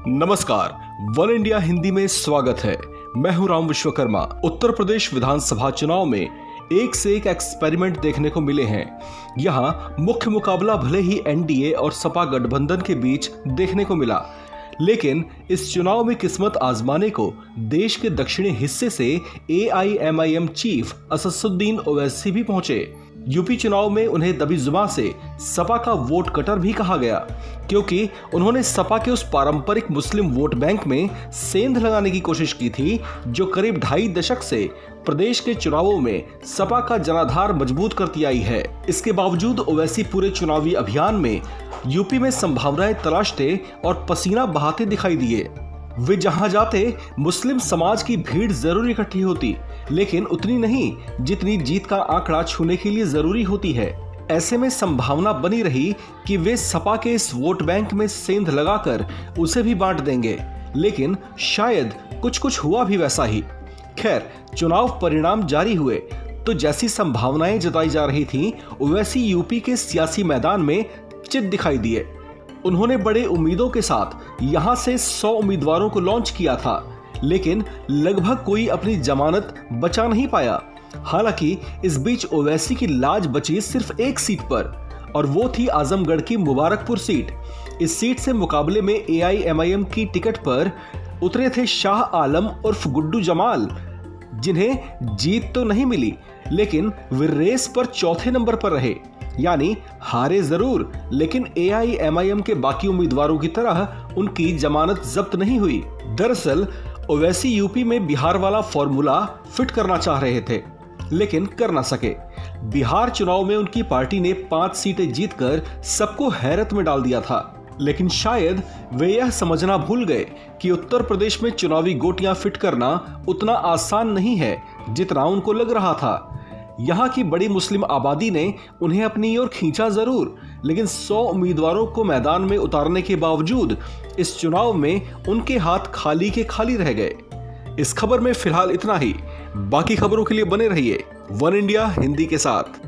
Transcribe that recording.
नमस्कार, one India Hindi में स्वागत है। मैं हूं राम विश्वकर्मा। उत्तर प्रदेश विधानसभा चुनाव में एक से एक एक्सपेरिमेंट देखने को मिले हैं। यहां मुख्य मुकाबला भले ही एनडीए और सपा गठबंधन के बीच देखने को मिला, लेकिन इस चुनाव में किस्मत आजमाने को देश के दक्षिणी हिस्से से एआईएमआईएम चीफ असदुद्दीन ओवैसी भी पहुंचे। यूपी चुनाव में उन्हें दबी जुबान से सपा का वोट कटर भी कहा गया, क्योंकि उन्होंने सपा के उस पारंपरिक मुस्लिम वोट बैंक में सेंध लगाने की कोशिश की थी जो करीब 2.5 दशक से प्रदेश के चुनावों में सपा का जनाधार मजबूत करती आई है। इसके बावजूद ओवैसी पूरे चुनावी अभियान में यूपी में संभावनाएं तलाशते और पसीना बहाते दिखाई दिए। वे जहां जाते मुस्लिम समाज की भीड़ जरूर इकट्ठी होती, लेकिन उतनी नहीं जितनी जीत का आंकड़ा छूने के लिए जरूरी होती है। ऐसे में संभावना बनी रही कि वे सपा के इस वोट बैंक में सेंध लगाकर उसे भी बांट देंगे, लेकिन शायद कुछ हुआ भी वैसा ही। खैर, चुनाव परिणाम जारी हुए तो जैसी संभावनाएं जताई जा रही थीं, वैसी यूपी के सियासी मैदान में चित दिखाई दिए। उन्होंने बड़े उम्मीदों के साथ यहां से 100 उम्मीदवारों को लॉन्च किया था, लेकिन लगभग कोई अपनी जमानत बचा नहीं पाया। हालांकि इस बीच ओवैसी की लाज बची सिर्फ एक सीट पर, और वो थी आजमगढ़ की मुबारकपुर सीट। इस सीट से मुकाबले में एआईएमआईएम की टिकट पर उतरे थे शाह आलम उर्फ गुड्डू जमाल, जिन्हें जीत तो नहीं मिली, लेकिन वे रेस पर चौथे नंबर पर रहे। यानी हारे जरूर, लेकिन एआईएमआईएम के बाकी उम्मीदवारों की तरह उनकी जमानत जब्त नहीं हुई। दरअसल ओवैसी यूपी में बिहार वाला फॉर्मूला फिट करना चाह रहे थे, लेकिन कर ना सके। बिहार चुनाव में उनकी पार्टी ने 5 सीटें जीतकर सबको हैरत में डाल दिया था, लेकिन शायद वे यह समझना भूल गए कि उत्तर प्रदेश में चुनावी गोटियां फिट करना उतना आसान नहीं है जितना उनको लग रहा था। यहाँ की बड़ी मुस्लिम आबादी ने उन्हें अपनी ओर खींचा जरूर, लेकिन 100 उम्मीदवारों को मैदान में उतारने के बावजूद इस चुनाव में उनके हाथ खाली के खाली रह गए। इस खबर में फिलहाल इतना ही। बाकी खबरों के लिए बने रहिए वन इंडिया हिंदी के साथ।